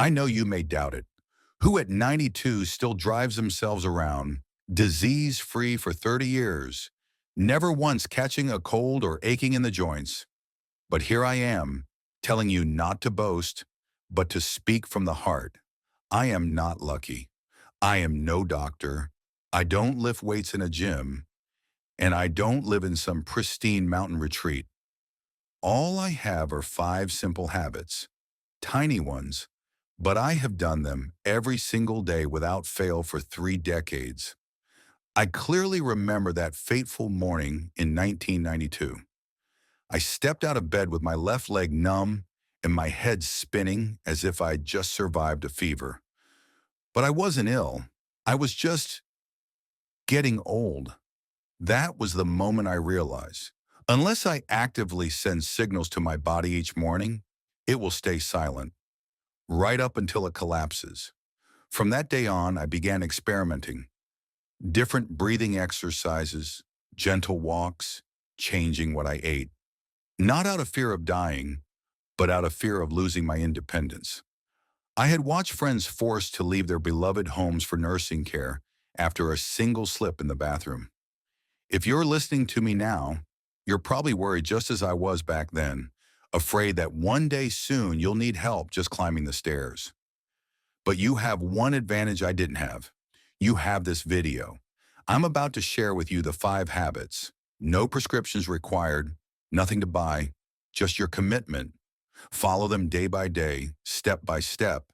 I know you may doubt it. Who at 92 still drives themselves around, disease-free for 30 years, never once catching a cold or aching in the joints? But here I am, telling you not to boast, but to speak from the heart. I am not lucky. I am no doctor. I don't lift weights in a gym, and I don't live in some pristine mountain retreat. All I have are 5 simple habits, tiny ones, but I have done them every single day without fail for 3 decades. I clearly remember that fateful morning in 1992. I stepped out of bed with my left leg numb and my head spinning as if I'd just survived a fever. But I wasn't ill. I was just getting old. That was the moment I realized, unless I actively send signals to my body each morning, it will stay silent, right up until it collapses. From that day on, I began experimenting. Different breathing exercises, gentle walks, changing what I ate. Not out of fear of dying, but out of fear of losing my independence. I had watched friends forced to leave their beloved homes for nursing care after a single slip in the bathroom. If you're listening to me now, you're probably worried just as I was back then, afraid that one day soon you'll need help just climbing the stairs. But you have one advantage I didn't have. You have this video. I'm about to share with you the 5 habits. No prescriptions required, nothing to buy, just your commitment. Follow them day by day, step by step,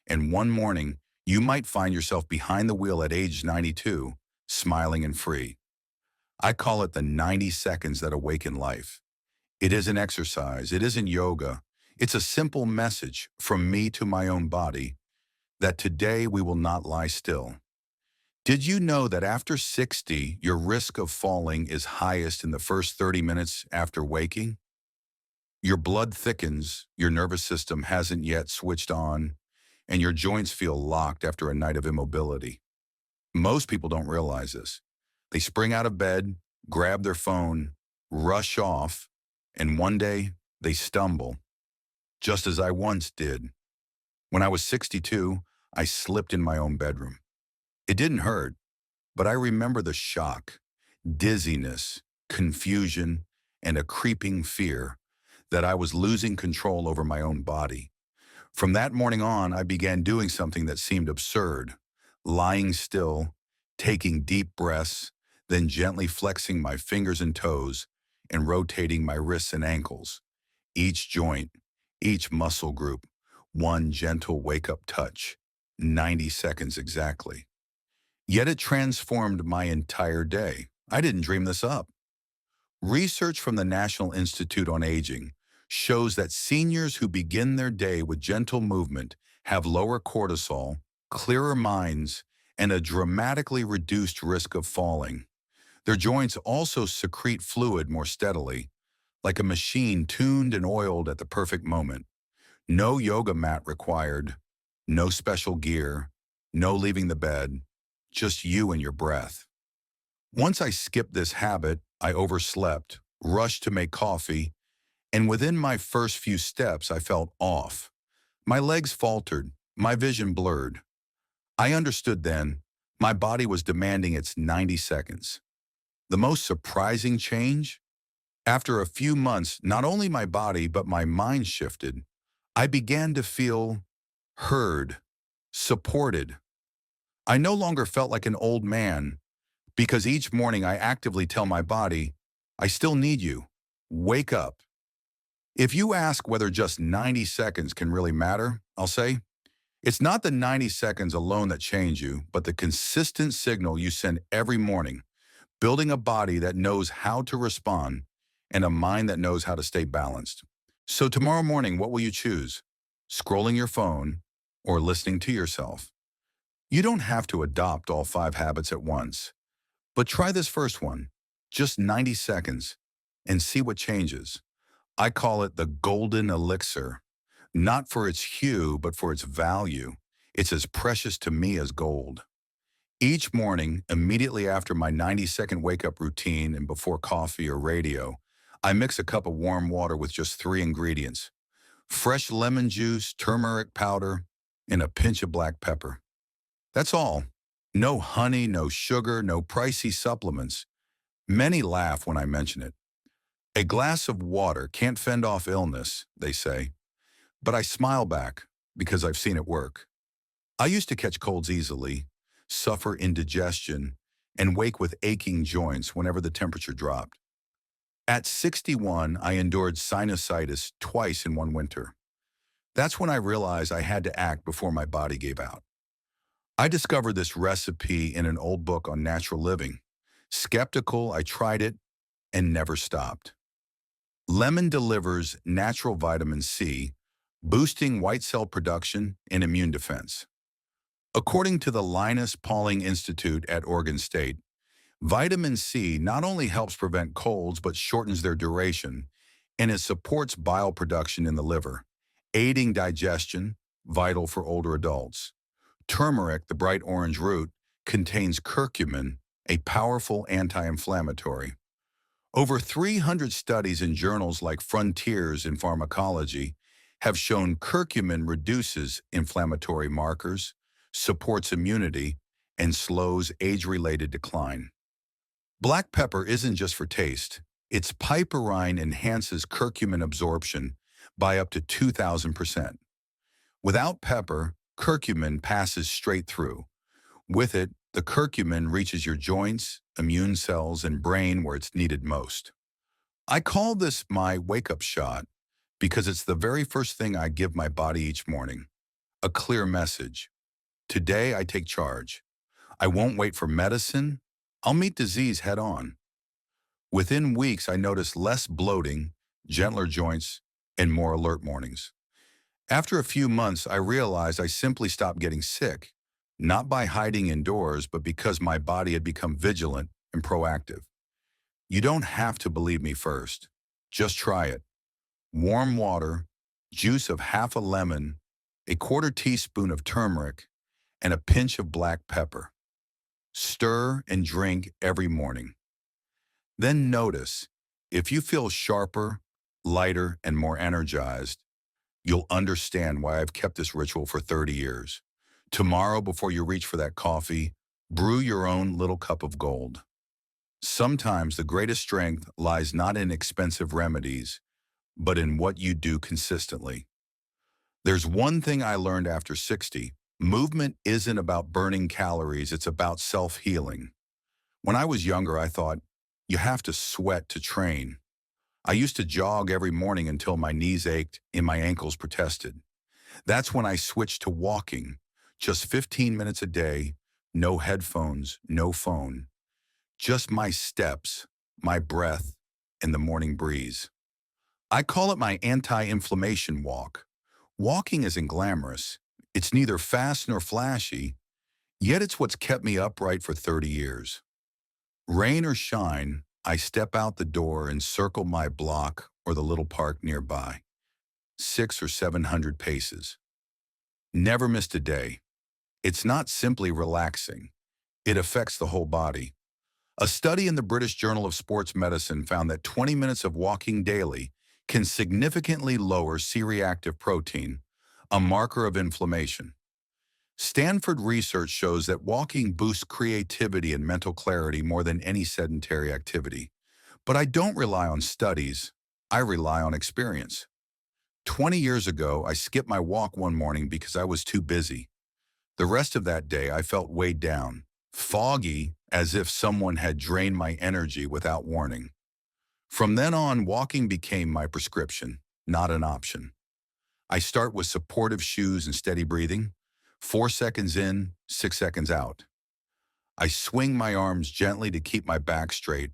and one morning, you might find yourself behind the wheel at age 92, smiling and free. I call it the 90 seconds that awaken life. It isn't exercise, it isn't yoga. It's a simple message from me to my own body that today we will not lie still. Did you know that after 60, your risk of falling is highest in the first 30 minutes after waking? Your blood thickens, your nervous system hasn't yet switched on, and your joints feel locked after a night of immobility. Most people don't realize this. They spring out of bed, grab their phone, rush off, and one day they stumble, just as I once did. When I was 62, I slipped in my own bedroom. It didn't hurt, but I remember the shock, dizziness, confusion, and a creeping fear that I was losing control over my own body. From that morning on, I began doing something that seemed absurd, lying still, taking deep breaths, then gently flexing my fingers and toes and rotating my wrists and ankles. Each joint, each muscle group, one gentle wake-up touch, 90 seconds exactly. Yet it transformed my entire day. I didn't dream this up. Research from the National Institute on Aging shows that seniors who begin their day with gentle movement have lower cortisol, clearer minds, and a dramatically reduced risk of falling. Their joints also secrete fluid more steadily, like a machine tuned and oiled at the perfect moment. No yoga mat required, no special gear, no leaving the bed, just you and your breath. Once I skipped this habit, I overslept, rushed to make coffee, and within my first few steps, I felt off. My legs faltered, my vision blurred. I understood then, my body was demanding its 90 seconds. The most surprising change? After a few months, not only my body, but my mind shifted. I began to feel heard, supported. I no longer felt like an old man because each morning I actively tell my body, I still need you. Wake up. If you ask whether just 90 seconds can really matter, I'll say, it's not the 90 seconds alone that change you, but the consistent signal you send every morning, building a body that knows how to respond and a mind that knows how to stay balanced. So tomorrow morning, what will you choose? Scrolling your phone or listening to yourself? You don't have to adopt all 5 habits at once, but try this first one, just 90 seconds, and see what changes. I call it the golden elixir, not for its hue, but for its value. It's as precious to me as gold. Each morning, immediately after my 90-second wake-up routine and before coffee or radio, I mix a cup of warm water with just 3 ingredients: fresh lemon juice, turmeric powder, and a pinch of black pepper. That's all. No honey, no sugar, no pricey supplements. Many laugh when I mention it. A glass of water can't fend off illness, they say. But I smile back because I've seen it work. I used to catch colds easily, suffer indigestion, and wake with aching joints whenever the temperature dropped. At 61, I endured sinusitis twice in one winter. That's when I realized I had to act before my body gave out. I discovered this recipe in an old book on natural living. Skeptical, I tried it and never stopped. Lemon delivers natural vitamin C, boosting white cell production and immune defense. According to the Linus Pauling Institute at Oregon State, vitamin C not only helps prevent colds but shortens their duration, and it supports bile production in the liver, aiding digestion, vital for older adults. Turmeric, the bright orange root, contains curcumin, a powerful anti-inflammatory. Over 300 studies in journals like Frontiers in Pharmacology have shown curcumin reduces inflammatory markers, supports immunity, and slows age-related decline. Black pepper isn't just for taste. Its piperine enhances curcumin absorption by up to 2,000%. Without pepper, curcumin passes straight through. With it, the curcumin reaches your joints, immune cells, and brain where it's needed most. I call this my wake-up shot because it's the very first thing I give my body each morning. A clear message. Today I take charge. I won't wait for medicine. I'll meet disease head on. Within weeks, I noticed less bloating, gentler joints, and more alert mornings. After a few months, I realized I simply stopped getting sick, not by hiding indoors, but because my body had become vigilant and proactive. You don't have to believe me first. Just try it. Warm water, juice of half a lemon, a quarter teaspoon of turmeric, and a pinch of black pepper. Stir and drink every morning. Then notice, if you feel sharper, lighter, and more energized, you'll understand why I've kept this ritual for 30 years. Tomorrow, before you reach for that coffee, brew your own little cup of gold. Sometimes the greatest strength lies not in expensive remedies, but in what you do consistently. There's one thing I learned after 60. Movement isn't about burning calories, it's about self-healing. When I was younger, I thought, you have to sweat to train. I used to jog every morning until my knees ached and my ankles protested. That's when I switched to walking, just 15 minutes a day, no headphones, no phone, just my steps, my breath, and the morning breeze. I call it my anti-inflammation walk. Walking isn't glamorous. It's neither fast nor flashy, yet it's what's kept me upright for 30 years. Rain or shine, I step out the door and circle my block or the little park nearby, 600 or 700 paces. Never missed a day. It's not simply relaxing. It affects the whole body. A study in the British Journal of Sports Medicine found that 20 minutes of walking daily can significantly lower C-reactive protein, a marker of inflammation. Stanford research shows that walking boosts creativity and mental clarity more than any sedentary activity. But I don't rely on studies, I rely on experience. 20 years ago, I skipped my walk one morning because I was too busy. The rest of that day, I felt weighed down, foggy, as if someone had drained my energy without warning. From then on, walking became my prescription, not an option. I start with supportive shoes and steady breathing, 4 seconds in, 6 seconds out. I swing my arms gently to keep my back straight,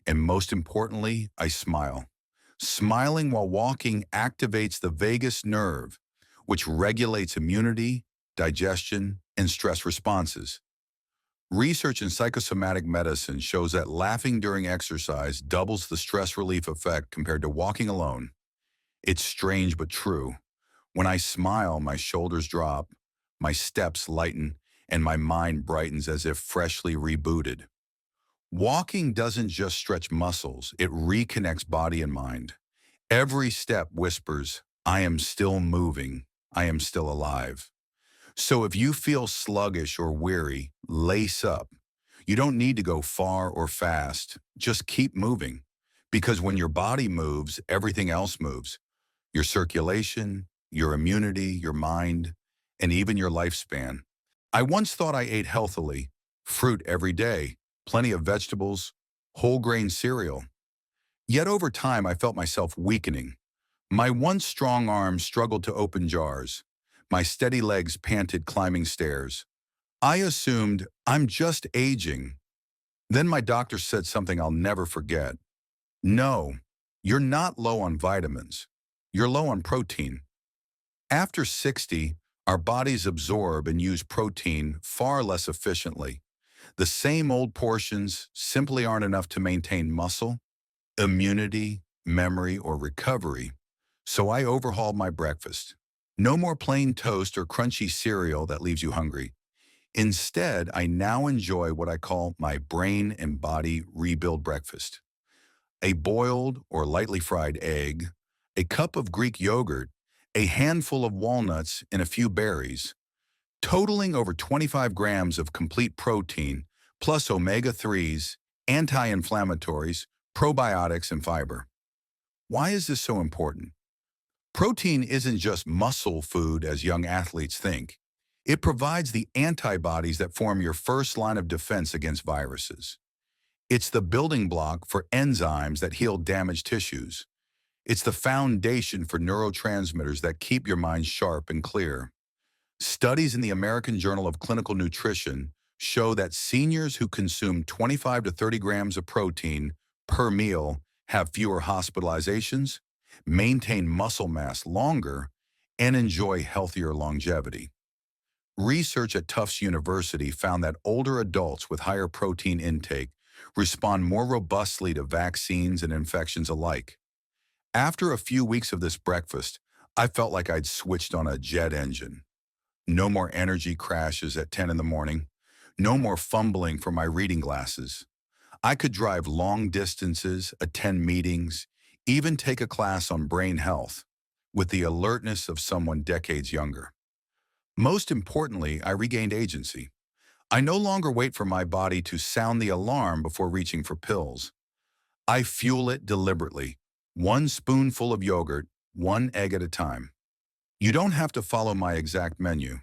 and most importantly, I smile. Smiling while walking activates the vagus nerve, which regulates immunity, digestion, and stress responses. Research in psychosomatic medicine shows that laughing during exercise doubles the stress relief effect compared to walking alone. It's strange but true. When I smile, my shoulders drop, my steps lighten, and my mind brightens as if freshly rebooted. Walking doesn't just stretch muscles, it reconnects body and mind. Every step whispers, I am still moving, I am still alive. So if you feel sluggish or weary, lace up. You don't need to go far or fast. Just keep moving. Because when your body moves, everything else moves. Your circulation, your immunity, your mind, and even your lifespan. I once thought I ate healthily, fruit every day, plenty of vegetables, whole grain cereal. Yet over time, I felt myself weakening. My once strong arms struggled to open jars. My steady legs panted climbing stairs. I assumed I'm just aging. Then my doctor said something I'll never forget. No, you're not low on vitamins. You're low on protein. After 60, our bodies absorb and use protein far less efficiently. The same old portions simply aren't enough to maintain muscle, immunity, memory, or recovery. So I overhauled my breakfast. No more plain toast or crunchy cereal that leaves you hungry. Instead, I now enjoy what I call my brain and body rebuild breakfast. A boiled or lightly fried egg, a cup of Greek yogurt, a handful of walnuts, and a few berries, totaling over 25 grams of complete protein, plus omega-3s, anti-inflammatories, probiotics, and fiber. Why is this so important? Protein isn't just muscle food as young athletes think. It provides the antibodies that form your first line of defense against viruses. It's the building block for enzymes that heal damaged tissues. It's the foundation for neurotransmitters that keep your mind sharp and clear. Studies in the American Journal of Clinical Nutrition show that seniors who consume 25 to 30 grams of protein per meal have fewer hospitalizations, maintain muscle mass longer, and enjoy healthier longevity. Research at Tufts University found that older adults with higher protein intake respond more robustly to vaccines and infections alike. After a few weeks of this breakfast, I felt like I'd switched on a jet engine. No more energy crashes at 10 in the morning. No more fumbling for my reading glasses. I could drive long distances, attend meetings, even take a class on brain health with the alertness of someone decades younger. Most importantly, I regained agency. I no longer wait for my body to sound the alarm before reaching for pills. I fuel it deliberately, one spoonful of yogurt, one egg at a time. You don't have to follow my exact menu,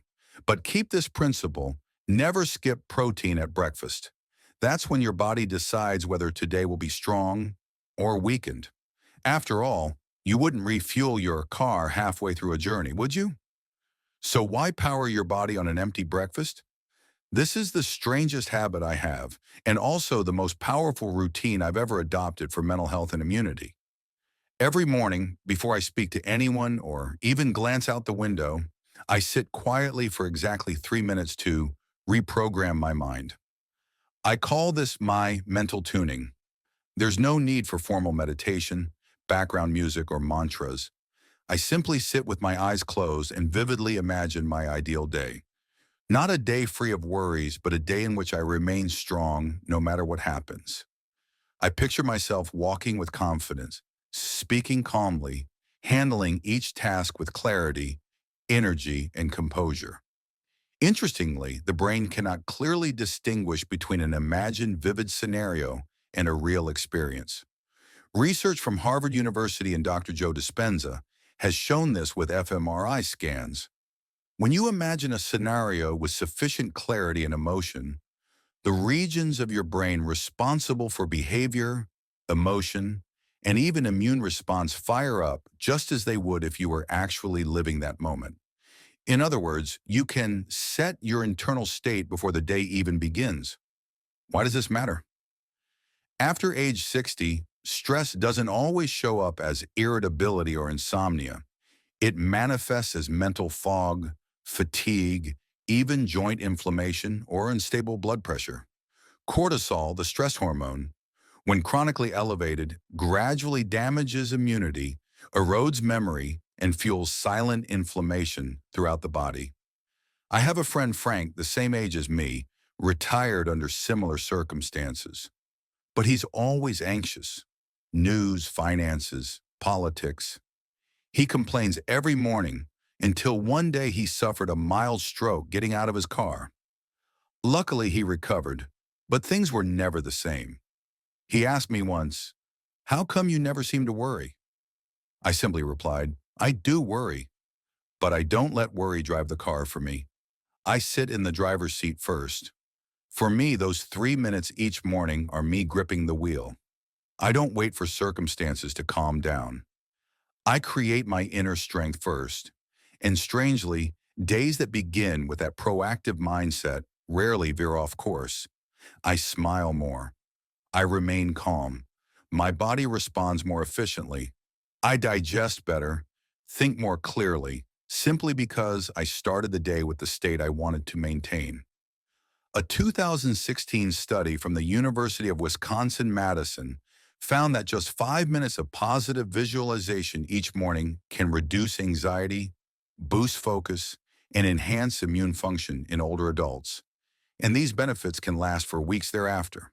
but keep this principle: never skip protein at breakfast. That's when your body decides whether today will be strong or weakened. After all, you wouldn't refuel your car halfway through a journey, would you? So why power your body on an empty breakfast? This is the strangest habit I have, and also the most powerful routine I've ever adopted for mental health and immunity. Every morning, before I speak to anyone or even glance out the window, I sit quietly for exactly 3 minutes to reprogram my mind. I call this my mental tuning. There's no need for formal meditation, background music, or mantras. I simply sit with my eyes closed and vividly imagine my ideal day. Not a day free of worries, but a day in which I remain strong no matter what happens. I picture myself walking with confidence, speaking calmly, handling each task with clarity, energy, and composure. Interestingly, the brain cannot clearly distinguish between an imagined vivid scenario and a real experience. Research from Harvard University and Dr. Joe Dispenza has shown this with fMRI scans. When you imagine a scenario with sufficient clarity and emotion, the regions of your brain responsible for behavior, emotion, and even immune response fire up just as they would if you were actually living that moment. In other words, you can set your internal state before the day even begins. Why does this matter? After age 60, stress doesn't always show up as irritability or insomnia. It manifests as mental fog, fatigue, even joint inflammation or unstable blood pressure. Cortisol, the stress hormone, when chronically elevated, gradually damages immunity, erodes memory, and fuels silent inflammation throughout the body. I have a friend, Frank, the same age as me, retired under similar circumstances. But he's always anxious. News, finances, politics. He complains every morning, until one day he suffered a mild stroke getting out of his car. Luckily, he recovered, but things were never the same. He asked me once, "How come you never seem to worry?" I simply replied, "I do worry, but I don't let worry drive the car for me. I sit in the driver's seat first. For me, those 3 minutes each morning are me gripping the wheel. I don't wait for circumstances to calm down. I create my inner strength first. And strangely, days that begin with that proactive mindset rarely veer off course. I smile more. I remain calm. My body responds more efficiently. I digest better, think more clearly, simply because I started the day with the state I wanted to maintain. A 2016 study from the University of Wisconsin-Madison found that just 5 minutes of positive visualization each morning can reduce anxiety, boost focus, and enhance immune function in older adults. And these benefits can last for weeks thereafter.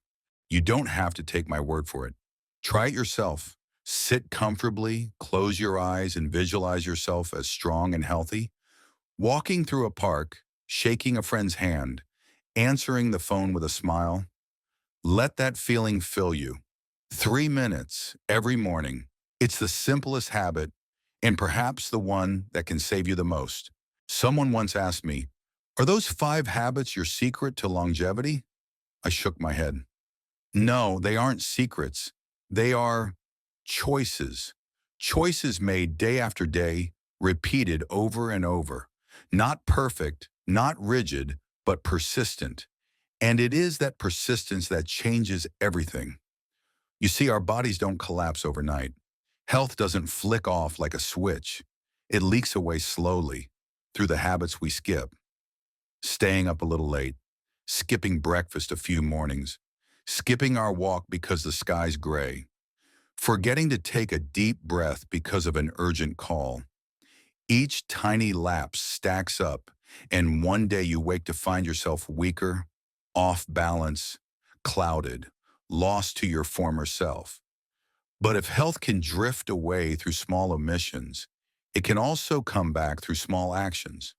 You don't have to take my word for it. Try it yourself. Sit comfortably, close your eyes, and visualize yourself as strong and healthy. Walking through a park, shaking a friend's hand, answering the phone with a smile. Let that feeling fill you. 3 minutes every morning. It's the simplest habit and perhaps the one that can save you the most. Someone once asked me, "Are those 5 habits your secret to longevity?" I shook my head. No, they aren't secrets. They are choices. Choices made day after day, repeated over and over. Not perfect, not rigid, but persistent. And it is that persistence that changes everything. You see, our bodies don't collapse overnight. Health doesn't flick off like a switch. It leaks away slowly through the habits we skip. Staying up a little late, skipping breakfast a few mornings, skipping our walk because the sky's gray, forgetting to take a deep breath because of an urgent call. Each tiny lapse stacks up, and one day you wake to find yourself weaker, off balance, clouded, lost to your former self. But if health can drift away through small omissions, it can also come back through small actions.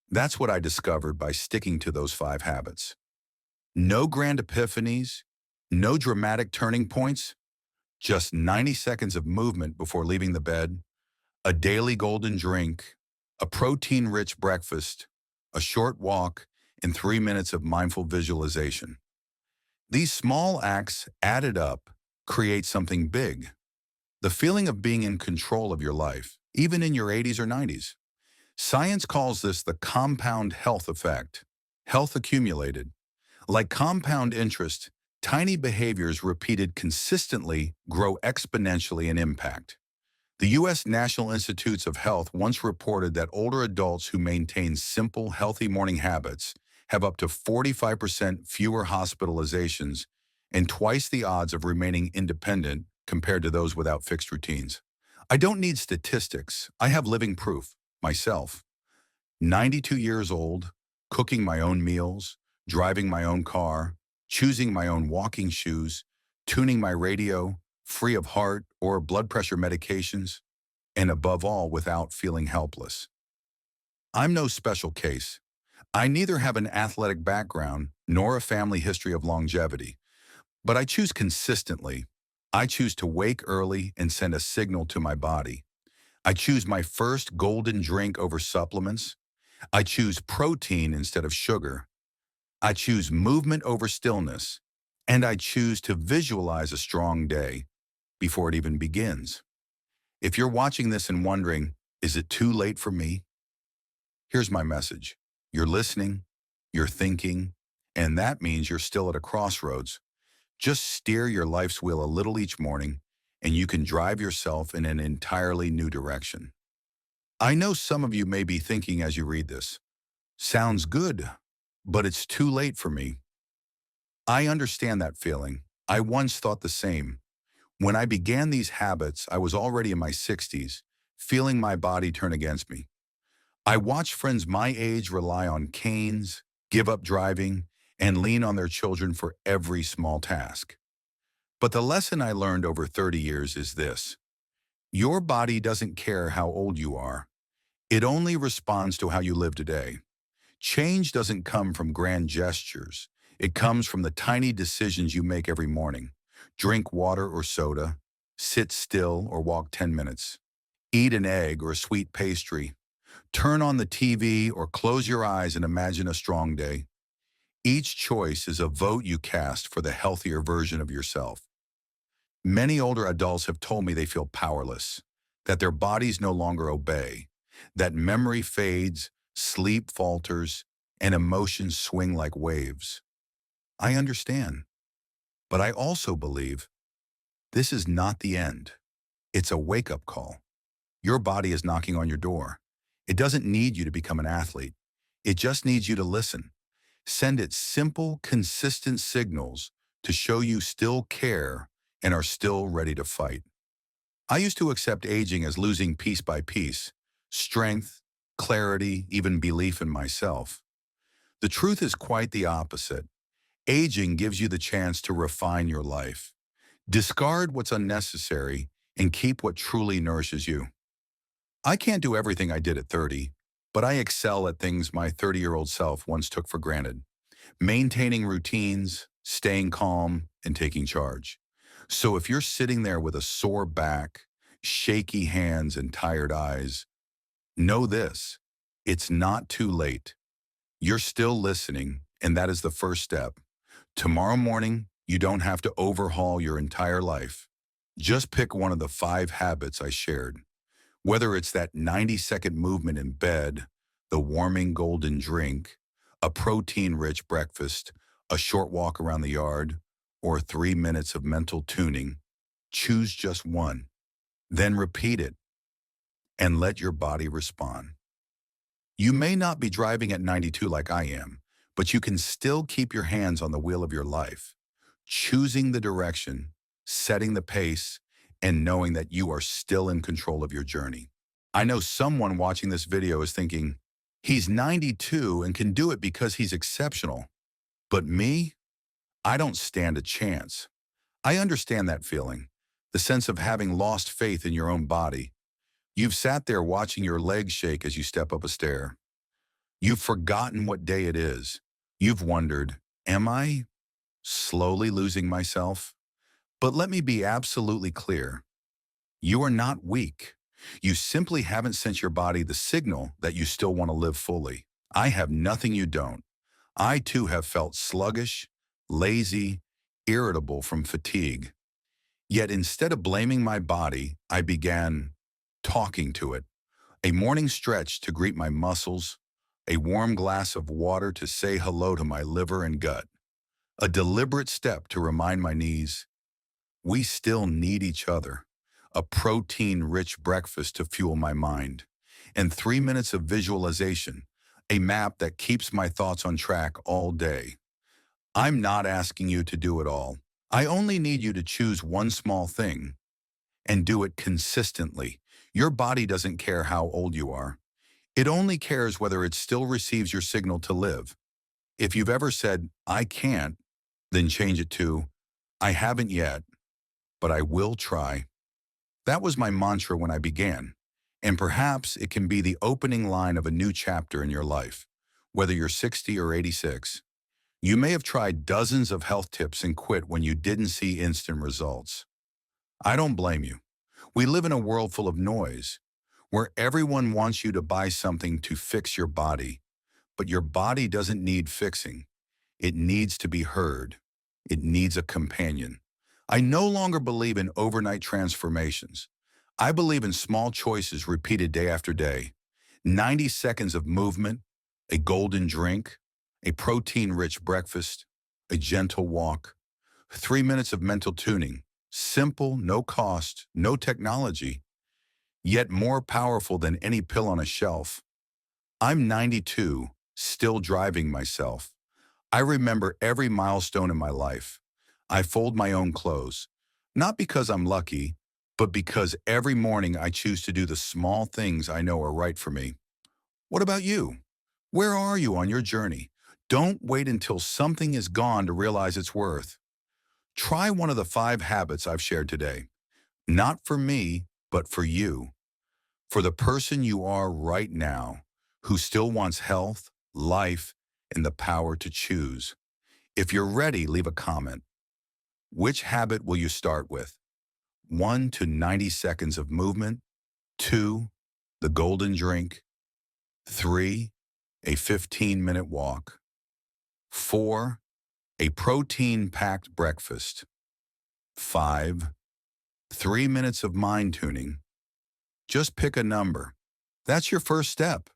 That's what I discovered by sticking to those 5 habits. No grand epiphanies, no dramatic turning points, just 90 seconds of movement before leaving the bed, a daily golden drink, a protein-rich breakfast, a short walk, and 3 minutes of mindful visualization. These small acts added up create something big. The feeling of being in control of your life, even in your 80s or 90s. Science calls this the compound health effect. Health accumulated. Like compound interest, tiny behaviors repeated consistently grow exponentially in impact. The U.S. National Institutes of Health once reported that older adults who maintain simple, healthy morning habits have up to 45% fewer hospitalizations and twice the odds of remaining independent compared to those without fixed routines. I don't need statistics. I have living proof, myself. 92 years old, cooking my own meals, driving my own car, choosing my own walking shoes, tuning my radio, free of heart or blood pressure medications, and above all, without feeling helpless. I'm no special case. I neither have an athletic background nor a family history of longevity, but I choose consistently. I choose to wake early and send a signal to my body. I choose my first golden drink over supplements. I choose protein instead of sugar. I choose movement over stillness. And I choose to visualize a strong day before it even begins. If you're watching this and wondering, is it too late for me? Here's my message. You're listening, you're thinking, and that means you're still at a crossroads. Just steer your life's wheel a little each morning, and you can drive yourself in an entirely new direction. I know some of you may be thinking as you read this, sounds good, but it's too late for me. I understand that feeling. I once thought the same. When I began these habits, I was already in my 60s, feeling my body turn against me. I watched friends my age rely on canes, give up driving, and lean on their children for every small task. But the lesson I learned over 30 years is this. Your body doesn't care how old you are. It only responds to how you live today. Change doesn't come from grand gestures. It comes from the tiny decisions you make every morning. Drink water or soda, sit still or walk 10 minutes, eat an egg or a sweet pastry, turn on the TV or close your eyes and imagine a strong day. Each choice is a vote you cast for the healthier version of yourself. Many older adults have told me they feel powerless, that their bodies no longer obey, that memory fades, sleep falters, and emotions swing like waves. I understand, but I also believe this is not the end. It's a wake-up call. Your body is knocking on your door. It doesn't need you to become an athlete. It just needs you to listen. Send it simple, consistent signals to show you still care and are still ready to fight. I used to accept aging as losing piece by piece, strength, clarity, even belief in myself. The truth is quite the opposite. Aging gives you the chance to refine your life. Discard what's unnecessary and keep what truly nourishes you. I can't do everything I did at 30, but I excel at things my 30-year-old self once took for granted. Maintaining routines, staying calm, and taking charge. So if you're sitting there with a sore back, shaky hands, and tired eyes, know this: it's not too late. You're still listening, and that is the first step. Tomorrow morning, you don't have to overhaul your entire life. Just pick one of the 5 habits I shared. Whether it's that 90-second movement in bed, the warming golden drink, a protein-rich breakfast, a short walk around the yard, or 3 minutes of mental tuning, choose just one. Then repeat it and let your body respond. You may not be driving at 92 like I am, but you can still keep your hands on the wheel of your life, choosing the direction, setting the pace, and knowing that you are still in control of your journey. I know someone watching this video is thinking, he's 92 and can do it because he's exceptional. But me, I don't stand a chance. I understand that feeling, the sense of having lost faith in your own body. You've sat there watching your legs shake as you step up a stair. You've forgotten what day it is. You've wondered, am I slowly losing myself? But let me be absolutely clear. You are not weak. You simply haven't sent your body the signal that you still want to live fully. I have nothing you don't. I too have felt sluggish, lazy, irritable from fatigue. Yet instead of blaming my body, I began talking to it. A morning stretch to greet my muscles, a warm glass of water to say hello to my liver and gut, a deliberate step to remind my knees, we still need each other, a protein-rich breakfast to fuel my mind, and 3 minutes of visualization, a map that keeps my thoughts on track all day. I'm not asking you to do it all. I only need you to choose one small thing and do it consistently. Your body doesn't care how old you are. It only cares whether it still receives your signal to live. If you've ever said, I can't, then change it to, I haven't yet, but I will try. That was my mantra when I began, and perhaps it can be the opening line of a new chapter in your life. Whether you're 60 or 86, you may have tried dozens of health tips and quit when you didn't see instant results. I don't blame you. We live in a world full of noise, where everyone wants you to buy something to fix your body, but your body doesn't need fixing. It needs to be heard. It needs a companion. I no longer believe in overnight transformations. I believe in small choices repeated day after day. 90 seconds of movement, a golden drink, a protein-rich breakfast, a gentle walk, 3 minutes of mental tuning. Simple, no cost, no technology, yet more powerful than any pill on a shelf. I'm 92, still driving myself. I remember every milestone in my life. I fold my own clothes, not because I'm lucky, but because every morning I choose to do the small things I know are right for me. What about you? Where are you on your journey? Don't wait until something is gone to realize its worth. Try one of the 5 habits I've shared today. Not for me, but for you. For the person you are right now, who still wants health, life, and the power to choose. If you're ready, leave a comment. Which habit will you start with? 1 to 90 seconds of movement. 2, the golden drink. 3, a 15-minute walk. 4, a protein-packed breakfast. 5, 3 minutes of mind tuning. Just pick a number. That's your first step.